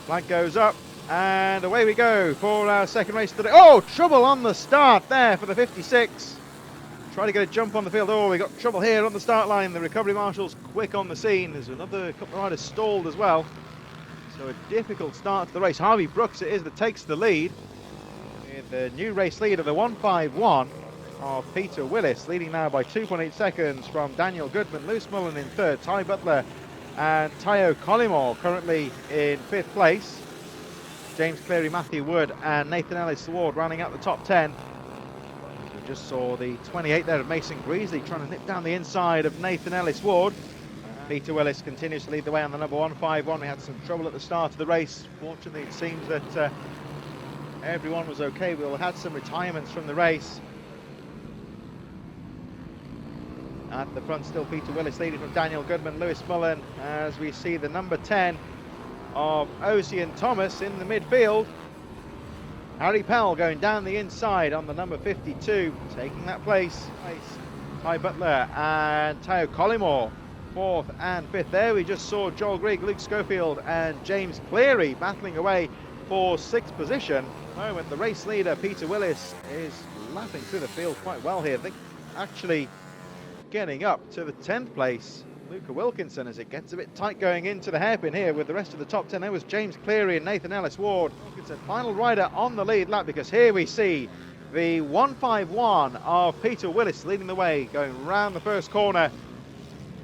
Flag goes up, and away we go for our second race today. Oh, trouble on the start there for the 56. Try to get a jump on the field. Oh, we got trouble here on the start line. The recovery marshals quick on the scene. There's another couple of riders stalled as well. So a difficult start to the race. Harvey Brooks it is that takes the lead. With the new race leader, the 151 of Peter Willis, leading now by 2.8 seconds from Daniel Goodman. Lewis Mullen in third. Ty Butler and Tayo Collymore currently in fifth place. James Cleary, Matthew Wood and Nathan Ellis Ward rounding out the top 10. We just saw the 28 there of Mason Greasley trying to nip down the inside of Nathan Ellis Ward. Peter Willis continues to lead the way on the number 151. We had some trouble at the start of the race. Fortunately, it seems that everyone was okay. We all had some retirements from the race. At the front still Peter Willis leading from Daniel Goodman, Lewis Mullen, as we see the number 10 of Ocean Thomas in the midfield. Harry Pell going down the inside on the number 52, taking that place. Ty Butler and Tayo Collymore, fourth and fifth there. We just saw Joel Grigg, Luke Schofield and James Cleary battling away for sixth position. At the moment, the race leader, Peter Willis, is lapping through the field quite well here. I think actually getting up to the 10th place, Luca Wilkinson, as it gets a bit tight going into the hairpin here with the rest of the top 10. There was James Cleary and Nathan Ellis Ward. Wilkinson, final rider on the lead lap, because here we see the 151 of Peter Willis leading the way, going round the first corner.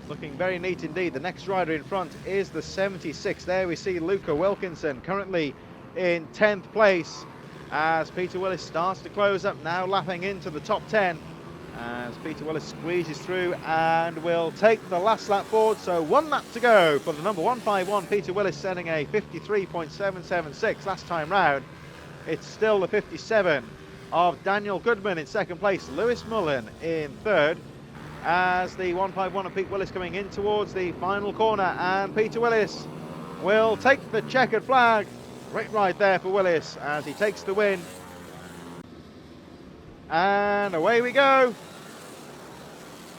Looking very neat indeed. The next rider in front is the 76. There we see Luca Wilkinson currently in 10th place as Peter Willis starts to close up, now lapping into the top 10. As Peter Willis squeezes through and will take the last lap forward. So one lap to go for the number 151, Peter Willis, setting a 53.776 last time round. It's still the 57 of Daniel Goodman in second place, Lewis Mullen in third, as the 151 of Pete Willis coming in towards the final corner, and Peter Willis will take the checkered flag. Great ride there for Willis as he takes the win. And away we go.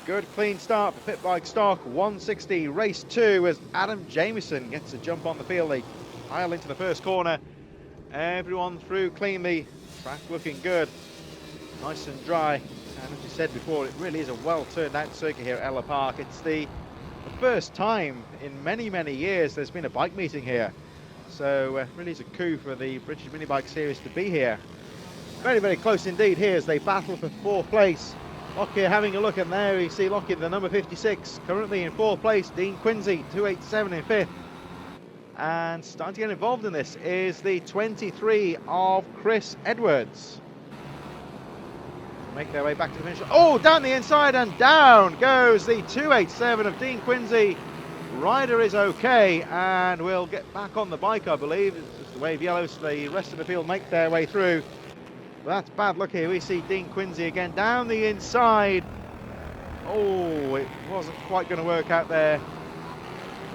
Good clean start for pit bike stock 160 race 2 as Adam Jamieson gets a jump on the field. They pile into the first corner. Everyone through cleanly. Track looking good, nice and dry. And as you said before, it really is a well turned out circuit here at Ellough Park. It's the first time in many years there's been a bike meeting here. So really is a coup for the British Mini Bike Series to be here. Very close indeed here as they battle for fourth place. Lockyer having a look, and there we see Lockyer, the number 56, currently in fourth place. Dean Quincy, 287 in fifth. And starting to get involved in this is the 23 of Chris Edwards. Make their way back to the finish. Oh, down the inside, and down goes the 287 of Dean Quincy. Rider is okay and will get back on the bike, I believe. It's just the wave yellow, so the rest of the field make their way through. That's bad luck here. We see Dean Quincy again down the inside. Oh, it wasn't quite going to work out there.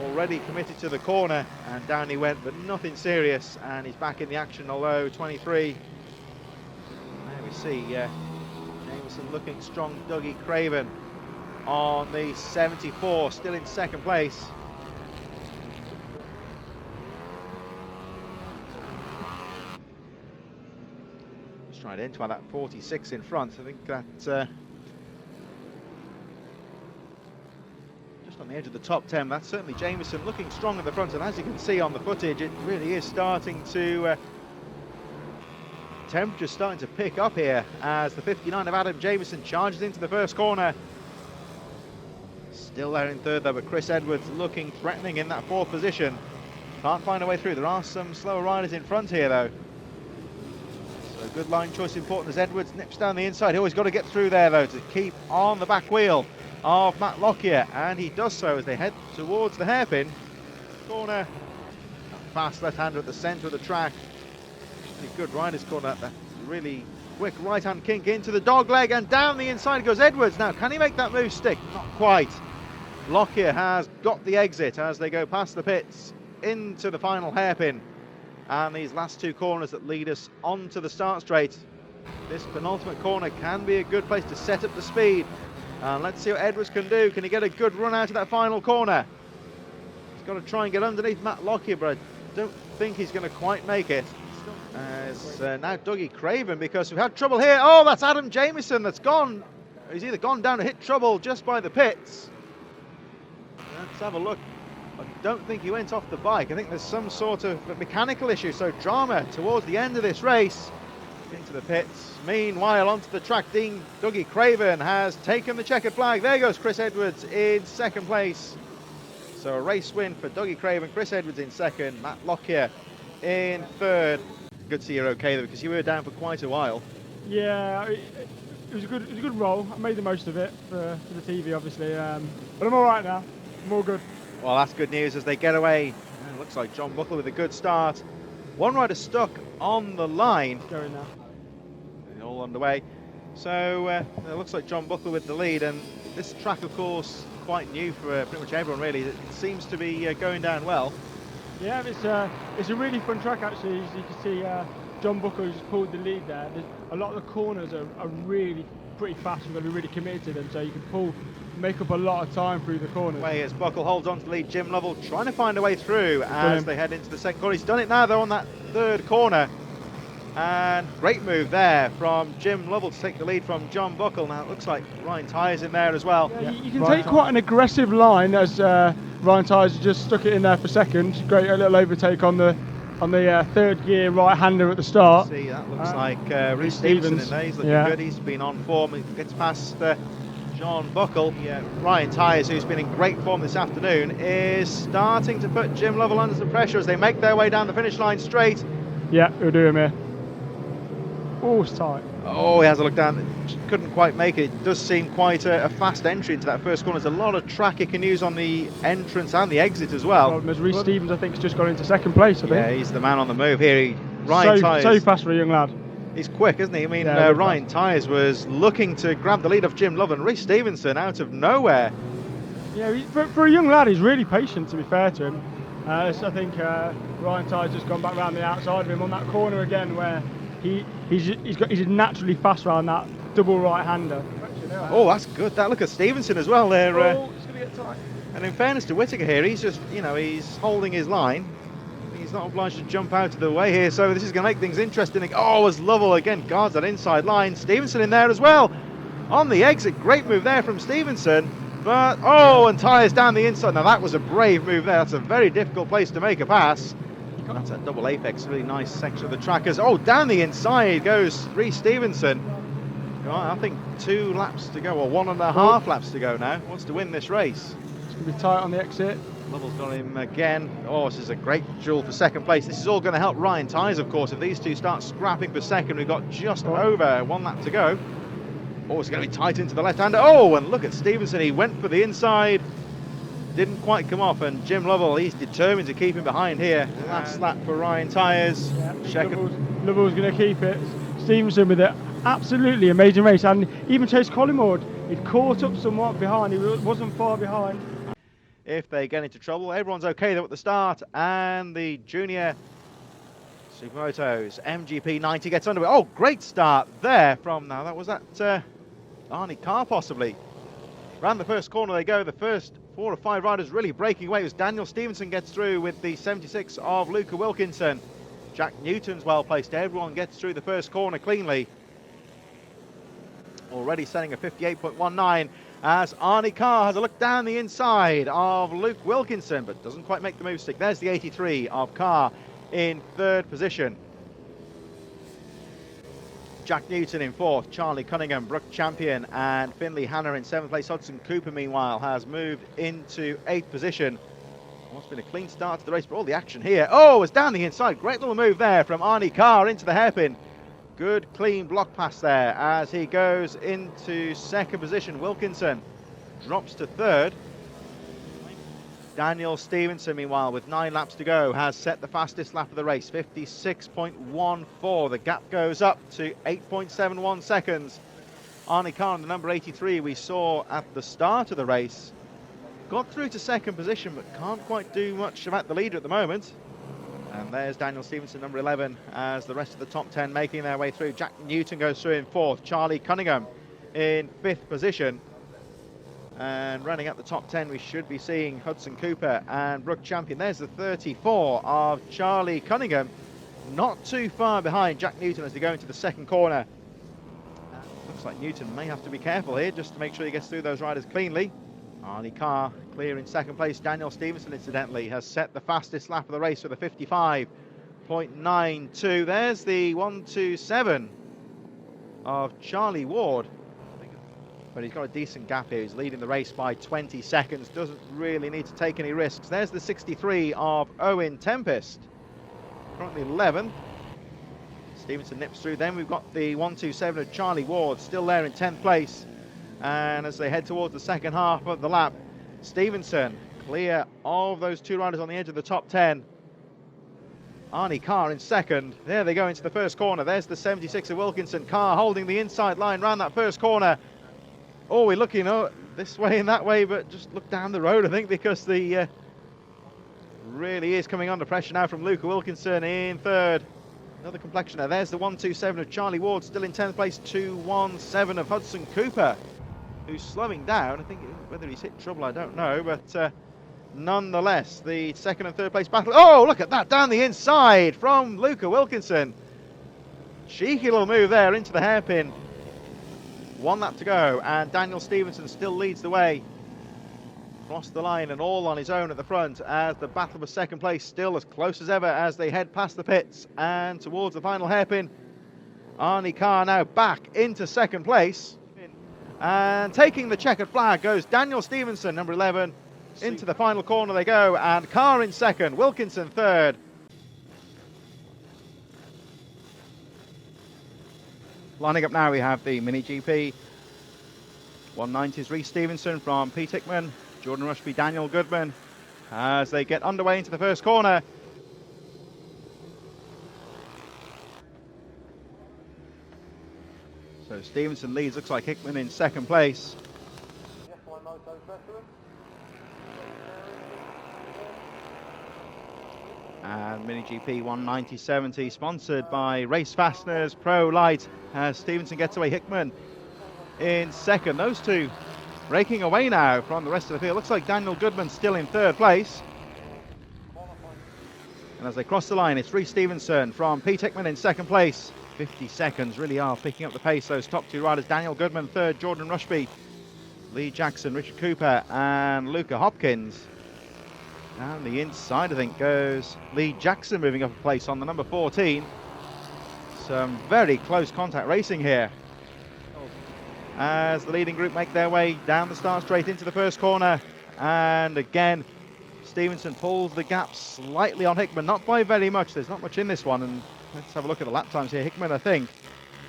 Already committed to the corner, and down he went, but nothing serious, and he's back in the action, although 23. There we see Jameson looking strong. Dougie Craven on the 74, still in second place. Trying to enter that 46 in front. I think that just on the edge of the top 10. That's certainly Jameson looking strong at the front, and as you can see on the footage, it really is starting to temperature starting to pick up here as the 59 of Adam Jameson charges into the first corner. Still there in third though, but Chris Edwards looking threatening in that fourth position. Can't find a way through. There are some slower riders in front here though. So good line choice important as Edwards nips down the inside. He always got to get through there though to keep on the back wheel of Matt Lockyer, and he does so as they head towards the hairpin corner. Fast left-hander at the centre of the track. Really good riders caught that really quick right-hand kink into the dog leg, and down the inside goes Edwards. Now can he make that move stick? Not quite. Lockyer has got the exit as they go past the pits into the final hairpin, and these last two corners that lead us onto the start straight. This penultimate corner can be a good place to set up the speed, and let's see what Edwards can do. Can he get a good run out of that final corner? He's got to try and get underneath Matt Lockyer, but I don't think he's going to quite make it. As now Dougie Craven, because we've had trouble here. Oh, that's Adam Jamieson that's gone. He's either gone down to hit trouble just by the pits. Let's have a look. I don't think he went off the bike. I think there's some sort of mechanical issue. So drama towards the end of this race. Into the pits. Meanwhile, onto the track, Dougie Craven has taken the checkered flag. There goes Chris Edwards in second place. So a race win for Dougie Craven, Chris Edwards in second, Matt Lockyer in third. Good to see you're okay though, because you were down for quite a while. Yeah, it was a good roll. I made the most of it for the TV, obviously. But I'm all right now. I'm all good. Well, that's good news as they get away. It looks like John Buckle with a good start. One rider stuck on the line. Going now. All underway. So it looks like John Buckle with the lead, and this track, of course, quite new for pretty much everyone, really. It seems to be going down well. Yeah, it's a really fun track, actually. As you can see, John Buckle has pulled the lead there. A lot of the corners are really pretty fast. You've got to be really committed to them, so you can make up a lot of time through the corners. Way as Buckle holds on to the lead, Jim Lovell trying to find a way through as they head into the second corner. He's done it now, though, on that third corner. And great move there from Jim Lovell to take the lead from John Buckle. Now it looks like Ryan Tyers in there as well. Yeah, you can take quite an aggressive line as Ryan Tyers just stuck it in there for second. Great, a little overtake on the third gear right-hander at the start. See, that looks like Rhys Stevenson in there. He's looking good. He's been on form. He gets past John Buckle. Yeah, Ryan Tyers, who's been in great form this afternoon, is starting to put Jim Lovell under some pressure as they make their way down the finish line straight. Yeah, we'll do him here. Oh, it's tight. Oh, he has a look down. Couldn't quite make it. It does seem quite a fast entry into that first corner. There's a lot of track he can use on the entrance and the exit as well. As Rhys Stevens, I think, has just got into second place, I think. Yeah, he's the man on the move here. Ryan Tyers. So fast for a young lad. He's quick, isn't he? I mean, yeah, Ryan Tyers was looking to grab the lead of Jim Love, and Rhys Stevenson out of nowhere. Yeah, for a young lad, he's really patient, to be fair to him. I think Ryan Tyers just gone back round the outside of him on that corner again, where he's naturally fast around that double right-hander. Oh, that's good. That look at Stevenson as well there. Oh, it's going to get tight. And in fairness to Whittaker here, he's just, he's holding his line. He's not obliged to jump out of the way here, so this is going to make things interesting. Oh, as Lovell again guards that inside line. Stevenson in there as well. On the exit, great move there from Stevenson. But, and Tyers down the inside. Now that was a brave move there. That's a very difficult place to make a pass. That's a double apex, really nice section of the trackers. Oh, down the inside goes Rhys Stevenson. I think 2 laps to go, or 1.5 laps to go now. Wants to win this race. It's going to be tight on the exit. Lovell's got him again. Oh, this is a great duel for second place. This is all going to help Ryan Tyers, of course. If these two start scrapping for second, we've got just over 1 lap to go. Oh, it's going to be tight into the left-hander. Oh, and look at Stevenson. He went for the inside. Didn't quite come off, and Jim Lovell, he's determined to keep him behind here. Last lap for Ryan Tyers. Yeah, Lovell's going to keep it. Stevenson with an absolutely amazing race, and even Chase Collingwood, he'd caught up somewhat behind. He wasn't far behind. If they get into trouble, everyone's okay though at the start, and the junior Supermotos MGP 90 gets underway. Oh, great start there from now. That was Arnie Carr possibly. Round the first corner they go. The first 4 or 5 riders really breaking away. It was Daniel Stevenson gets through with the 76 of Luca Wilkinson. Jack Newton's well placed. Everyone gets through the first corner cleanly. Already setting a 58.19 as Arnie Carr has a look down the inside of Luke Wilkinson, but doesn't quite make the move stick. There's the 83 of Carr in 3rd position. Jack Newton in 4th, Charlie Cunningham, Brooke Champion, and Finley Hanna in 7th place. Hudson Cooper, meanwhile, has moved into 8th position. It's been a clean start to the race, but all the action here. Oh, it's down the inside. Great little move there from Arnie Carr into the hairpin. Good, clean block pass there as he goes into 2nd position. Wilkinson drops to 3rd. Daniel Stevenson, meanwhile, with 9 laps to go, has set the fastest lap of the race, 56.14. The gap goes up to 8.71 seconds. Arnie Carr, the number 83 we saw at the start of the race, got through to 2nd position, but can't quite do much about the leader at the moment. And there's Daniel Stevenson, number 11, as the rest of the top 10 making their way through. Jack Newton goes through in 4th. Charlie Cunningham in 5th position. And running up the top 10, we should be seeing Hudson Cooper and Brooke Champion. There's the 34 of Charlie Cunningham. Not too far behind Jack Newton as they go into the second corner. Looks like Newton may have to be careful here just to make sure he gets through those riders cleanly. Arnie Carr clear in second place. Daniel Stevenson, incidentally, has set the fastest lap of the race with a 55.92. There's the 127 of Charlie Ward. But he's got a decent gap here. He's leading the race by 20 seconds. Doesn't really need to take any risks. There's the 63 of Owen Tempest. Currently 11th. Stevenson nips through. Then we've got the 127 of Charlie Ward still there in 10th place. And as they head towards the second half of the lap, Stevenson clear of those two riders on the edge of the top 10. Arnie Carr in second. There they go into the first corner. There's the 76 of Wilkinson. Carr holding the inside line round that first corner. Oh, we're looking this way and that way, but just look down the road, I think, because the really is coming under pressure now from Luca Wilkinson in third. Another complexioner. There's the 127 of Charlie Ward, still in 10th place. 217 of Hudson Cooper, who's slowing down. I think whether he's hit trouble, I don't know, but nonetheless, the second and third place battle. Oh, look at that, down the inside from Luca Wilkinson. Cheeky little move there into the hairpin. 1 lap to go, and Daniel Stevenson still leads the way. Crossed the line and all on his own at the front as the battle for second place still as close as ever as they head past the pits and towards the final hairpin. Arnie Carr now back into second place. And taking the checkered flag goes Daniel Stevenson, number 11. Into the final corner they go, and Carr in second, Wilkinson third. Lining up now, we have the Mini GP 190s, Reece Stevenson from Pete Hickman, Jordan Rushby, Daniel Goodman, as they get underway into the first corner. So Stevenson leads, looks like Hickman in second place. And Mini GP 190/70 sponsored by Race Fasteners Pro Light as Stevenson gets away. Hickman in second. Those two breaking away now from the rest of the field. Looks like Daniel Goodman still in third place. And as they cross the line, it's Reece Stevenson from Pete Hickman in second place. 50 seconds really are picking up the pace, those top two riders. Daniel Goodman third, Jordan Rushby, Lee Jackson, Richard Cooper and Luca Hopkins. Down the inside, I think, goes Lee Jackson, moving up a place on the number 14. Some very close contact racing here as the leading group make their way down the start straight into the first corner. And again, Stevenson pulls the gap slightly on Hickman, not by very much. There's not much in this one. And let's have a look at the lap times here. Hickman, I think,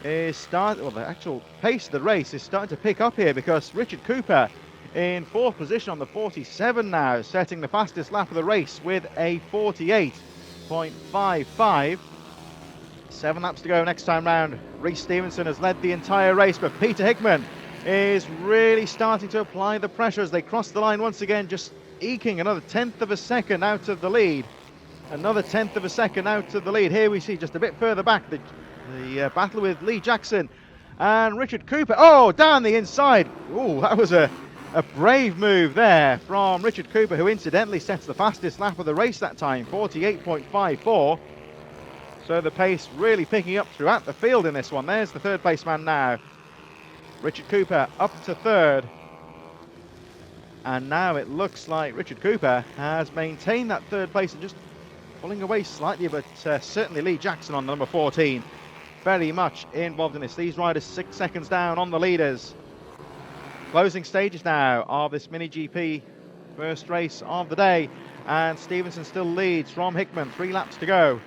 is the actual pace of the race is starting to pick up here, because Richard Cooper in fourth position on the 47 now, setting the fastest lap of the race with a 48.55. 7 laps to go next time round. Reece Stevenson has led the entire race, but Peter Hickman is really starting to apply the pressure as they cross the line once again, just eking another 1/10 of a second out of the lead. Another 1/10 of a second out of the lead. Here we see just a bit further back the battle with Lee Jackson and Richard Cooper. Oh, down the inside. Oh, that was a brave move there from Richard Cooper, who incidentally sets the fastest lap of the race that time, 48.54. So the pace really picking up throughout the field in this one. There's the third place man now. Richard Cooper up to third. And now it looks like Richard Cooper has maintained that third place and just pulling away slightly, but certainly Lee Jackson on number 14 very much involved in this. These riders 6 seconds down on the leaders. Closing stages now of this Mini GP first race of the day, and Stevenson still leads from Hickman. 3 laps to go.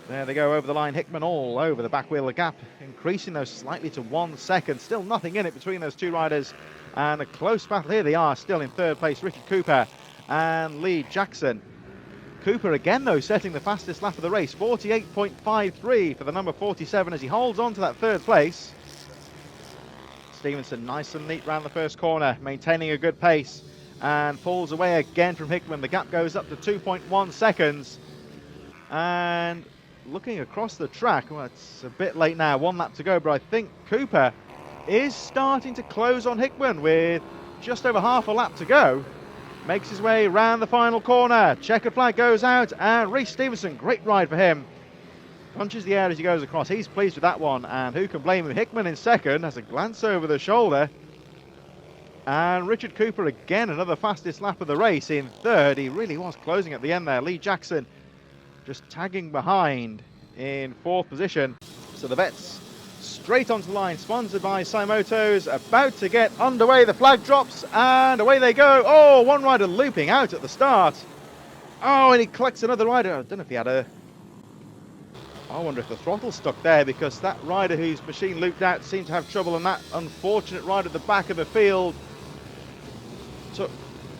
There they go over the line. Hickman all over the back wheel. The gap increasing those slightly to 1 second. Still nothing in it between those two riders, and a close battle. Here they are, still in third place, Richard Cooper and Lee Jackson. Cooper again, though, setting the fastest lap of the race, 48.53 for the number 47 as he holds on to that third place. Stevenson nice and neat round the first corner, maintaining a good pace, and pulls away again from Hickman. The gap goes up to 2.1 seconds. And looking across the track, well, it's a bit late now, 1 lap to go, but I think Cooper is starting to close on Hickman with just over half a lap to go. Makes his way round the final corner. Checkered flag goes out, and Rhys Stevenson, great ride for him. Punches the air as he goes across. He's pleased with that one, and who can blame him? Hickman in second has a glance over the shoulder. And Richard Cooper again, another fastest lap of the race, in third. He really was closing at the end there. Lee Jackson just tagging behind in fourth position. So the vets straight onto the line, sponsored by Simotos, about to get underway. The flag drops and away they go. Oh, one rider looping out at the start. Oh, and he collects another rider. I don't know if he had a... I wonder if the throttle stuck there, because that rider whose machine looped out seemed to have trouble, and that unfortunate rider at the back of the field took...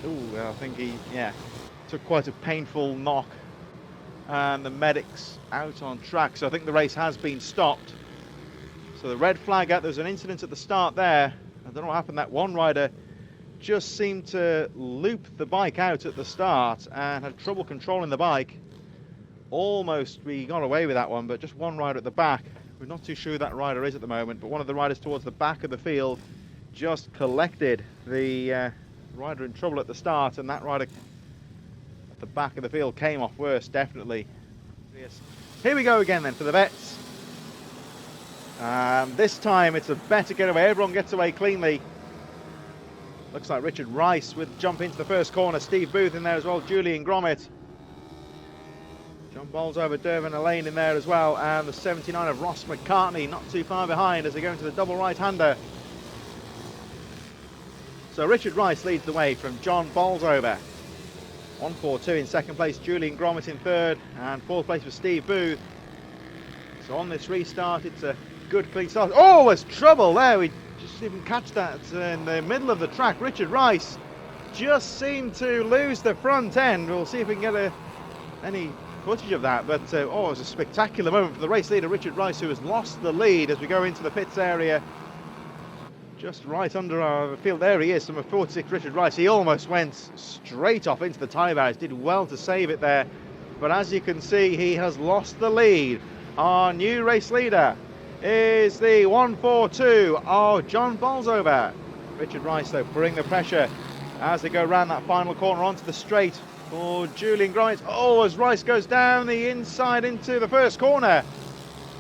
Ooh, I think he, took quite a painful knock. And the medics out on track, so I think the race has been stopped. So the red flag out, there's an incident at the start there. I don't know what happened, that one rider just seemed to loop the bike out at the start and had trouble controlling the bike. Almost we got away with that one, but just one rider at the back. We're not too sure who that rider is at the moment, but one of the riders towards the back of the field just collected the rider in trouble at the start, and that rider at the back of the field came off worse, definitely. Yes. Here we go again then for the vets. This time it's a better getaway. Everyone gets away cleanly. Looks like Richard Rice would jump into the first corner. Steve Booth in there as well. Julian Gromit. John Bolsover, Dervin Elaine in there as well. And the 79 of Ross McCartney not too far behind as they go into the double right-hander. So Richard Rice leads the way from John Bolsover. 1-4-2 in second place. Julian Gromit in third. And fourth place for Steve Booth. So on this restart, it's a good clean start. Oh, there's trouble there. We just didn't even catch that in the middle of the track. Richard Rice just seemed to lose the front end. We'll see if we can get any footage of that. But it was a spectacular moment for the race leader, Richard Rice, who has lost the lead as we go into the pits area. Just right under our field. There he is, number 46, Richard Rice. He almost went straight off into the tyre barriers. Did well to save it there. But as you can see, he has lost the lead. Our new race leader is the 1-4-2 of John Bolsover. Richard Rice, though, bring the pressure as they go around that final corner onto the straight for Julian Gromit. Oh, as Rice goes down the inside into the first corner.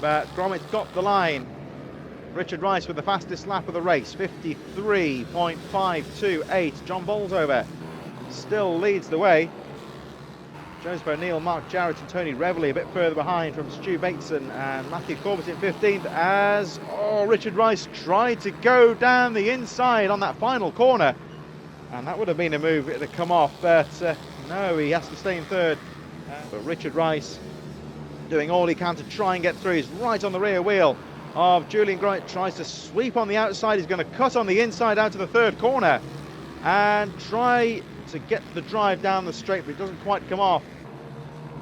But Gromit got the line. Richard Rice with the fastest lap of the race, 53.528. John Bolsover still leads the way. Joseph O'Neill, Mark Jarrett and Tony Reveley a bit further behind from Stu Bateson and Matthew Corbett in 15th as Richard Rice tried to go down the inside on that final corner, and that would have been a move to come off, but no, he has to stay in third. But Richard Rice doing all he can to try and get through. He's right on the rear wheel of Julian Gromit, tries to sweep on the outside. He's going to cut on the inside out to the third corner and try to get the drive down the straight, but it doesn't quite come off.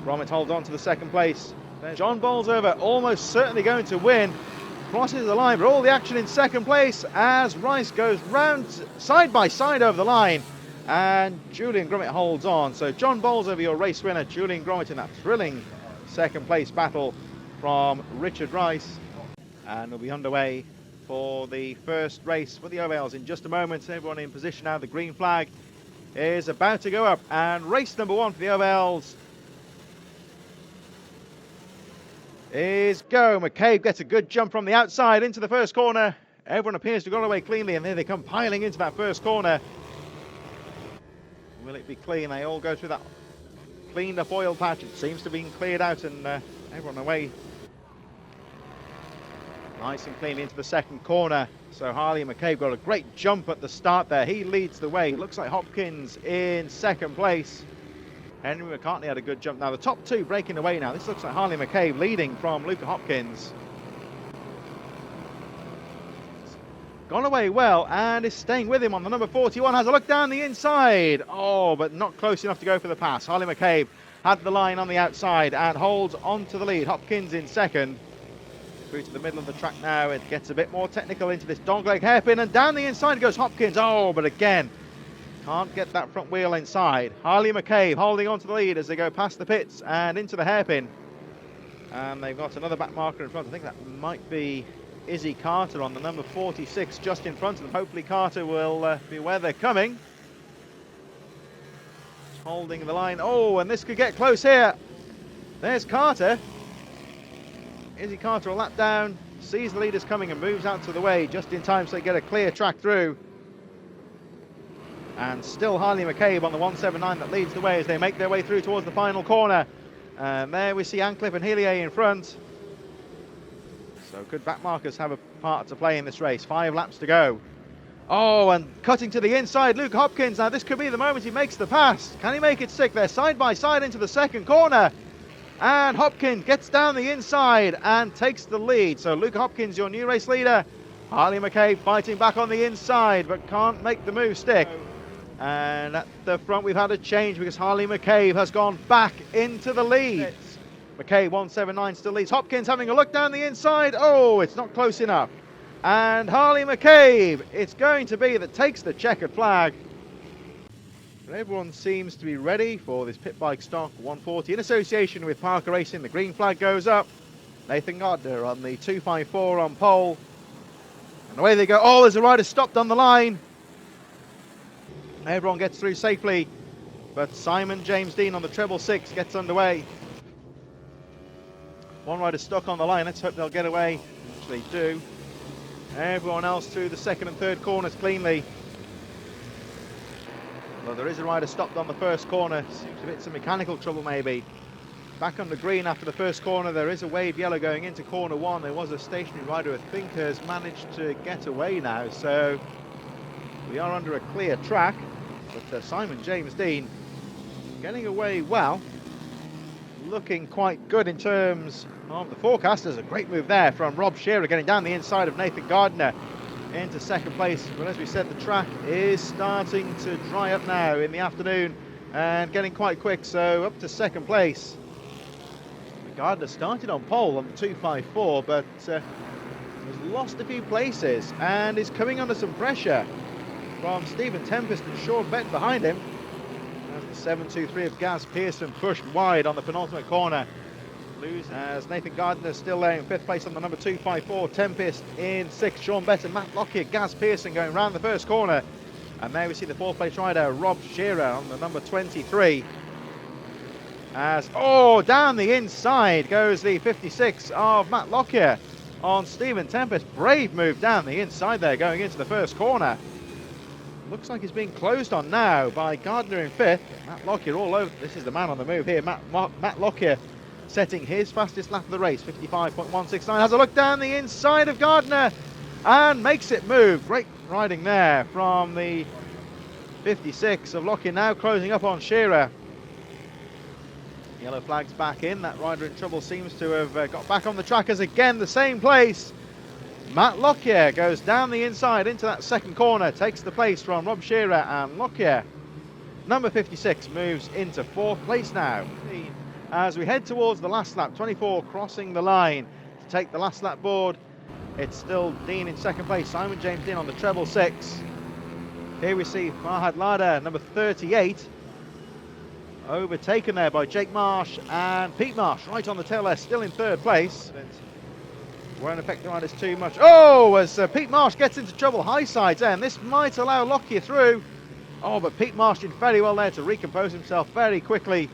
Gromit holds on to the second place. John Bolsover almost certainly going to win. Crosses the line, but all the action in second place as Rice goes round side by side over the line, and Julian Gromit holds on. So John Bolsover, your race winner. Julian Gromit in that thrilling second place battle from Richard Rice. And we'll be underway for the first race for the ovals in just a moment. Everyone in position now. The green flag is about to go up, and race number one for the ovals is go. McCabe gets a good jump from the outside into the first corner. Everyone appears to have gone away cleanly, and there they come piling into that first corner. Will it be clean? They all go through that cleaned up oil patch. It seems to be cleared out, and everyone away nice and clean into the second corner. So Harley and McCabe got a great jump at the start there. He leads the way. Looks like Hopkins in second place. Henry McCartney had a good jump. Now the top two breaking away now. This looks like Harley McCabe leading from Luca Hopkins. Gone away well and is staying with him on the number 41. Has a look down the inside. Oh, but not close enough to go for the pass. Harley McCabe had the line on the outside and holds on to the lead. Hopkins in second. Through to the middle of the track now. It gets a bit more technical into this dogleg hairpin, and down the inside goes Hopkins. Oh, but again, can't get that front wheel inside. Harley McCabe holding on to the lead as they go past the pits and into the hairpin. And they've got another back marker in front. I think that might be Izzy Carter on the number 46 just in front of them. Hopefully Carter will be where they're coming. Holding the line. Oh, and this could get close here. There's Carter. Izzy Carter a lap down, sees the leaders coming and moves out to the way just in time so they get a clear track through. And still Harley McCabe on the 179 that leads the way as they make their way through towards the final corner. And there we see Ancliffe and Hillier in front. So could back markers have a part to play in this race? 5 laps to go. Oh, and cutting to the inside, Luke Hopkins. Now this could be the moment he makes the pass. Can he make it stick? They're side by side into the second corner. And Hopkins gets down the inside and takes the lead. So Luke Hopkins, your new race leader. Harley McCabe fighting back on the inside, but can't make the move stick. And at the front we've had a change because Harley McCabe has gone back into the lead. McCabe 179 still leads. Hopkins having a look down the inside. Oh, it's not close enough. And Harley McCabe, it's going to be that takes the checkered flag. But everyone seems to be ready for this pit bike stock 140 in association with Parker Racing. The green flag goes up. Nathan Gardner on the 254 on pole. And away they go. Oh, there's a rider stopped on the line. Everyone gets through safely, but Simon James Dean on the treble 6 gets underway. One rider stuck on the line. Let's hope they'll get away. Which they do. Everyone else through the second and third corners cleanly. Well, there is a rider stopped on the first corner. Seems to be some mechanical trouble maybe. Back on the green after the first corner. There is a wave yellow going into corner 1. There was a stationary rider who I think has managed to get away now. So we are under a clear track. But Simon James Dean getting away well. Looking quite good in terms of the forecast. There's a great move there from Rob Shearer getting down the inside of Nathan Gardner into second place. But as we said, the track is starting to dry up now in the afternoon and getting quite quick, so up to second place. Gardner started on pole on the 254, but has lost a few places and is coming under some pressure from Stephen Tempest and Sean Benton behind him. As the 723 of Gaz Pearson pushed wide on the penultimate corner. As Nathan Gardner still there in 5th place on the number 254, Tempest in 6th, Sean Benton, Matt Lockyer, Gaz Pearson going round the first corner. And there we see the 4th place rider, Rob Shearer on the number 23. As, oh, down the inside goes the 56 of Matt Lockyer on Stephen Tempest. Brave move down the inside there going into the first corner. Looks like he's being closed on now by Gardner in 5th. Matt Lockyer all over. This is the man on the move here. Matt Lockyer setting his fastest lap of the race, 55.169. Has a look down the inside of Gardner and makes it move. Great riding there from the 56 of Lockyer, now closing up on Shearer. Yellow flag's back in. That rider in trouble seems to have got back on the track as again the same place. Matt Lockyer goes down the inside into that second corner, takes the place from Rob Shearer, and Lockyer, number 56, moves into 4th place now. As we head towards the last lap, 24 crossing the line to take the last lap board. It's still Dean in second place, Simon James Dean on the treble 6. Here we see Farhad Lada, number 38, overtaken there by Jake Marsh and Pete Marsh, right on the tail there, still in 3rd place. Won't affect the riders too much. Oh, as Pete Marsh gets into trouble, high sides there, and this might allow Lockyer through. Oh, but Pete Marsh did very well there to recompose himself very quickly.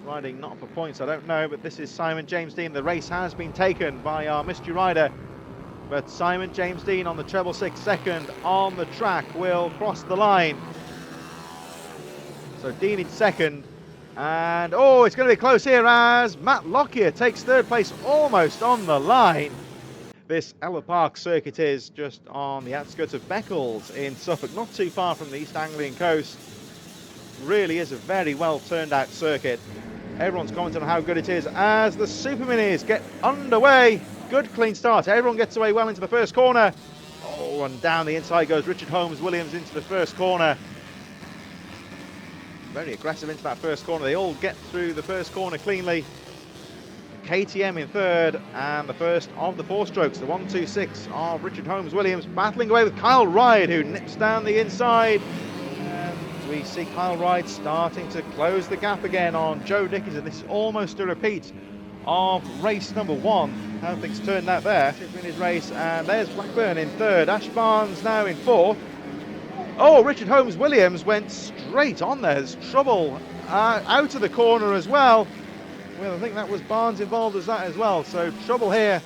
Riding not for points, I don't know, but this is Simon James Dean. The race has been taken by our mystery rider, but Simon James Dean on the treble 6, second on the track, will cross the line. So Dean in second. And, oh, it's going to be close here as Matt Lockyer takes 3rd place almost on the line. This Ellough Park Circuit is just on the outskirts of Beccles in Suffolk, not too far from the East Anglian coast. Really is a very well turned out circuit. Everyone's commenting on how good it is as the Super Minis get underway. Good clean start. Everyone gets away well into the first corner. Oh, and down the inside goes Richard Holmes Williams into the first corner. Very aggressive into that first corner. They all get through the first corner cleanly. KTM in 3rd, and the first of the 4 strokes, the 126 of Richard Holmes Williams, battling away with Kyle Ride, who nips down the inside. And we see Kyle Ride starting to close the gap again on Joe Dickinson. This is almost a repeat of race number 1. How things turned out there. In his race, and there's Blackburn in 3rd. Ash Barnes now in 4th. Oh, Richard Holmes Williams went straight on there. There's trouble out of the corner as well. Well, I think that was Barnes involved as that as well. So trouble here.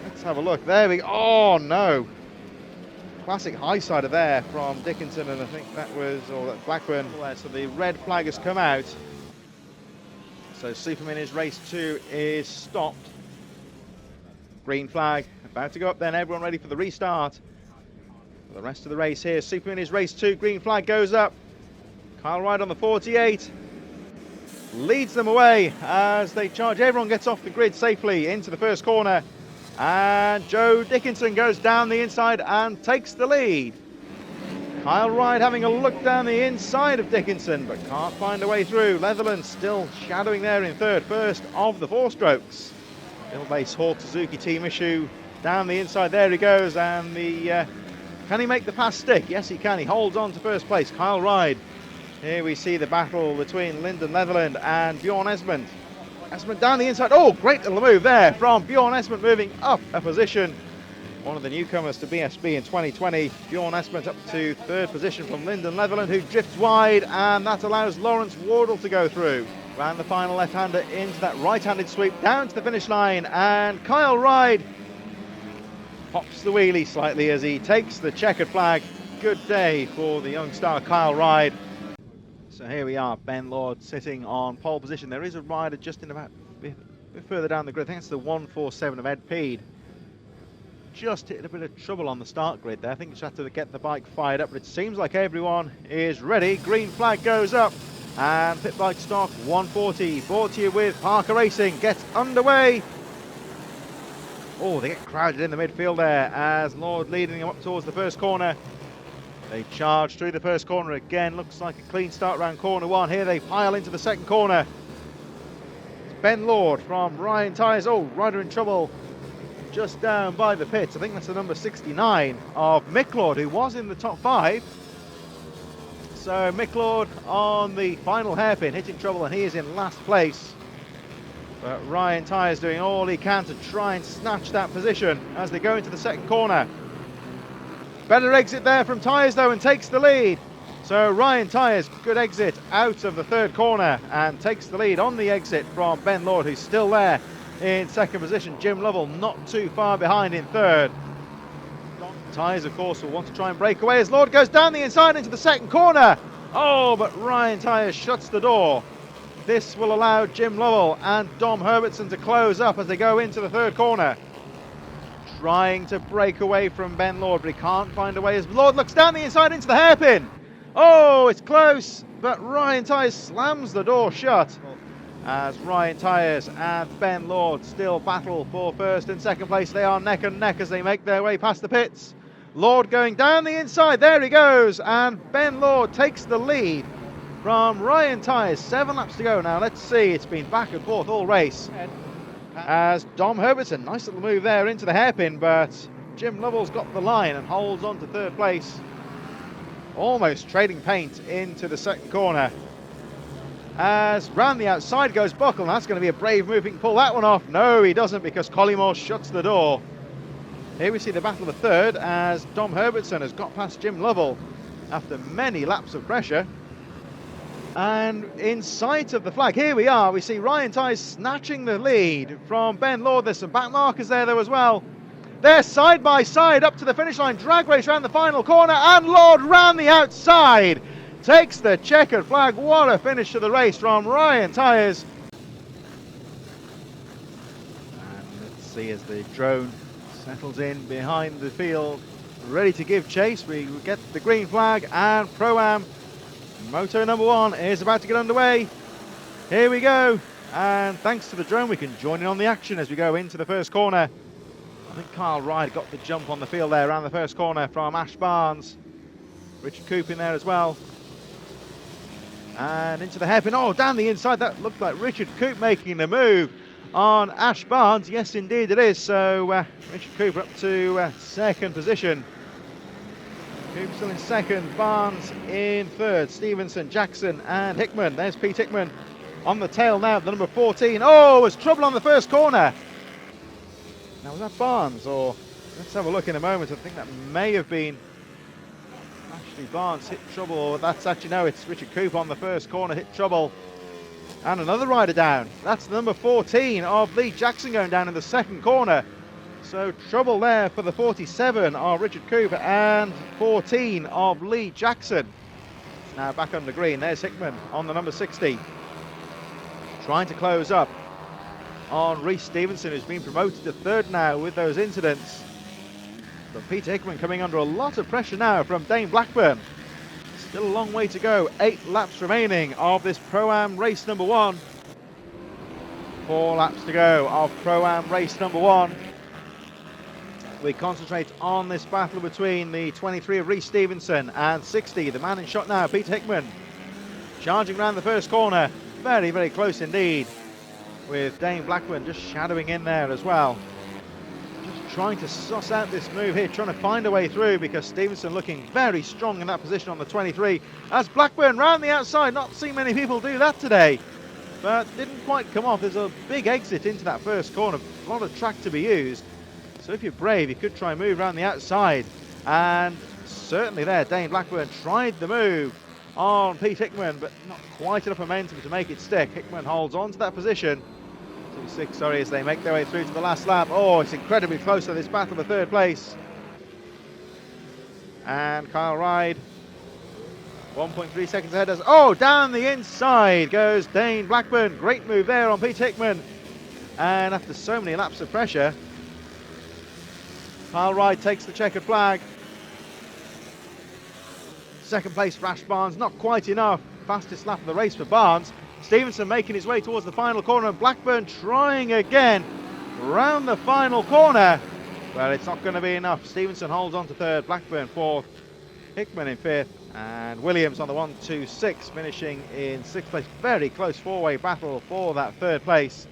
Let's have a look. There we go. Oh no. Classic high sider there from Dickinson, and I think that was, or that Blackburn. So the red flag has come out. So Superman is race 2 is stopped. Green flag about to go up then. Everyone ready for the restart. For the rest of the race here. Superman is race 2. Green flag goes up. Kyle Wright on the 48. Leads them away as they charge. Everyone gets off the grid safely into the first corner. And Joe Dickinson goes down the inside and takes the lead. Kyle Wright having a look down the inside of Dickinson, but can't find a way through. Leatherland still shadowing there in 3rd, first of the 4 strokes. Base Hawk Suzuki team issue down the inside. There he goes, and the can he make the pass stick? Yes, he can. He holds on to first place. Kyle Wright. Here we see the battle between Lyndon Leatherland and Bjorn Esmond. Esmond down the inside. Oh, great little move there from Bjorn Esmond, moving up a position. One of the newcomers to BSB in 2020. Bjorn Esmond up to 3rd position from Lyndon Leatherland, who drifts wide, and that allows Lawrence Wardle to go through. Ran the final left-hander into that right-handed sweep down to the finish line, and Kyle Wright pops the wheelie slightly as he takes the checkered flag. Good day for the young star Kyle Wright. So here we are, Ben Lord sitting on pole position. There is a rider just in about a bit further down the grid. I think it's the 147 of Ed Peed. Just hit a bit of trouble on the start grid there. I think you just have to get the bike fired up, but it seems like everyone is ready. Green flag goes up, and pit bike stock 140 brought to you with Parker Racing gets underway. Oh, they get crowded in the midfield there as Lord leading them up towards the first corner. They charge through the first corner again. Looks like a clean start around corner 1. Here they pile into the second corner. It's Ben Lord from Ryan Tyres. Oh, rider in trouble just down by the pits. I think that's the number 69 of Mick Lord, who was in the top 5. So Mick Lord on the final hairpin, hitting trouble, and he is in last place. But Ryan Tyres doing all he can to try and snatch that position as they go into the second corner. Better exit there from Tyres though, and takes the lead. So Ryan Tyres, good exit out of the 3rd corner and takes the lead on the exit from Ben Lord, who's still there in 2nd position. Jim Lovell not too far behind in 3rd. Tyres, of course, will want to try and break away as Lord goes down the inside into the second corner. Oh, but Ryan Tyres shuts the door. This will allow Jim Lovell and Dom Herbertson to close up as they go into the 3rd corner. Trying to break away from Ben Lord, but he can't find a way as Lord looks down the inside into the hairpin. Oh, it's close, but Ryan Tyres slams the door shut as Ryan Tyres and Ben Lord still battle for 1st and 2nd place. They are neck and neck as they make their way past the pits. Lord going down the inside, there he goes, and Ben Lord takes the lead from Ryan Tyres. 7 laps to go now. Let's see, it's been back and forth all race. As Dom Herbertson, nice little move there into the hairpin, but Jim Lovell's got the line and holds on to 3rd place. Almost trading paint into the 2nd corner. As round the outside goes Buckle, and that's going to be a brave move. He can pull that one off. No, he doesn't, because Collymore shuts the door. Here we see the battle of the 3rd as Dom Herbertson has got past Jim Lovell after many laps of pressure. And in sight of the flag, here we are, we see Ryan Tyres snatching the lead from Ben Lord. There's some back markers there though as well. They're side by side up to the finish line, drag race around the final corner, and Lord round the outside takes the checkered flag. What a finish to the race from Ryan Tyres. And let's see as the drone settles in behind the field, ready to give chase. We get the green flag, and Pro-Am Moto number 1 is about to get underway. Here we go, and thanks to the drone we can join in on the action as we go into the first corner. I think Kyle Wright got the jump on the field there around the first corner from Ash Barnes. Richard Coop in there as well. And into the hairpin, oh, down the inside, that looked like Richard Coop making the move on Ash Barnes. Yes, indeed it is. So Richard Cooper up to 2nd position. Coop still in 2nd, Barnes in 3rd, Stevenson, Jackson and Hickman. There's Pete Hickman on the tail now, the number 14. Oh, there's trouble on the first corner. Now, was that Barnes, or let's have a look in a moment. I think that may have been Ashley Barnes hit trouble. That's actually, no, it's Richard Cooper on the first corner, hit trouble. And another rider down. That's the number 14 of Lee Jackson going down in the second corner. So trouble there for the 47 of Richard Cooper and 14 of Lee Jackson. Now back under green. There's Hickman on the number 60. Trying to close up on Rhys Stevenson, who's been promoted to third now with those incidents. But Peter Hickman coming under a lot of pressure now from Dane Blackburn. Still a long way to go. 8 laps remaining of this Pro-Am race number 1. 4 laps to go of Pro-Am race number 1. We concentrate on this battle between the 23 of Rhys Stevenson and 60, the man in shot now, Peter Hickman. Charging around the first corner. Very, very close indeed, with Dane Blackburn just shadowing in there as well. Just trying to suss out this move here, trying to find a way through, because Stevenson looking very strong in that position on the 23. As Blackburn round the outside, not seen many people do that today, but didn't quite come off. There's a big exit into that first corner, a lot of track to be used. So if you're brave, you could try and move around the outside. And certainly there, Dane Blackburn tried the move on Pete Hickman, but not quite enough momentum to make it stick. Hickman holds on to that position. 2-6, sorry, as they make their way through to the last lap. Oh, it's incredibly close to this battle for third place. And Kyle Ryde, 1.3 seconds ahead. Down the inside goes Dane Blackburn. Great move there on Pete Hickman. And after so many laps of pressure, Kyle Ryde takes the checkered flag. Second place for Ash Barnes, not quite enough. Fastest lap of the race for Barnes. Stevenson making his way towards the final corner, and Blackburn trying again round the final corner. Well, it's not going to be enough. Stevenson holds on to third, Blackburn fourth, Hickman in fifth, and Williams on the 1-2-6, finishing in sixth place. Very close four-way battle for that third place.